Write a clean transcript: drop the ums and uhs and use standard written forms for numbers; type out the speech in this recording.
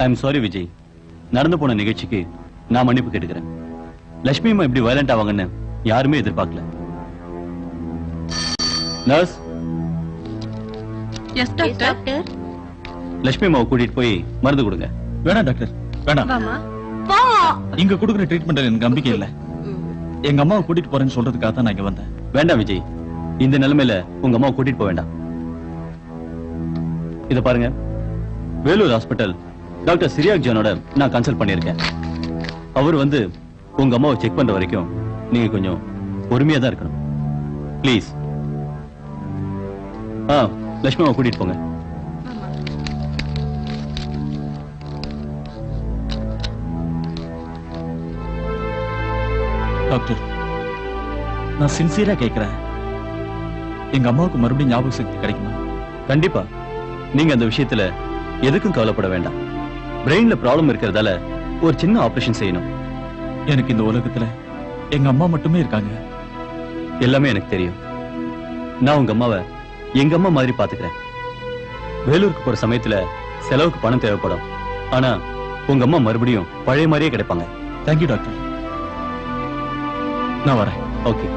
I am sorry Vijay. நடந்து போன நிகழ்ச்சிக்கு நான் மன்னிப்பு கேட்டுக்கிறேன். லட்சுமி அம்மா இப்படி வயலண்ட் ஆவாங்கன்னு யாருமே எதிர்பார்க்கல. நர்ஸ். Yes doctor. லட்சுமி அம்மாவை கூட்டிட்டு போய் மருந்து கொடுங்க. வேணாம் டாக்டர், வேணாம். இங்க கொடுக்குற ட்ரீட்மெண்ட் எனக்கு நம்பிக்கை இல்ல. எங்க அம்மாவை கூட்டிட்டு போறேன்னு சொல்றதுக்காக தான் நான் இங்க வந்தேன். வேண்டாம் விஜய், இந்த நிலைமையில உங்க அம்மாவை கூட்டிட்டு போக வேண்டாம். இத பாருங்க, வேலூர் ஹாஸ்பிட்டல் டாக்டர் சிரியாக் ஜானோட நான் கன்சல்ட் பண்ணியிருக்கேன். அவர் வந்து உங்க அம்மாவை செக் பண்ற வரைக்கும் நீங்க கொஞ்சம் பொறுமையா தான் இருக்கணும். பிளீஸ். லட்சுமியை கூட்டிட்டு போங்க. டாக்டர், நான் சின்சியரா கேட்கிறேன், எங்க அம்மாவுக்கு மறுபடியும் ஞாபக சக்தி கிடைக்குமா? கண்டிப்பா. நீங்க அந்த விஷயத்துல எதுக்கும் கவலைப்பட வேண்டாம். பிரெயின்ல ப்ராப்ளம் இருக்கிறதால ஒரு சின்ன ஆபரேஷன் செய்யணும். எனக்கு இந்த உலகத்துல எங்க அம்மா மட்டுமே இருக்காங்க. எல்லாமே எனக்கு தெரியும். நான் உங்க அம்மாவை எங்க அம்மா மாதிரி பாத்துக்கிறேன். வேலூருக்கு போற சமயத்துல செலவுக்கு பணம் தேவைப்படும். ஆனா உங்க அம்மா மறுபடியும் பழைய மாதிரியே கிடைப்பாங்க. தேங்க்யூ டாக்டர், நான் வரேன். ஓகே.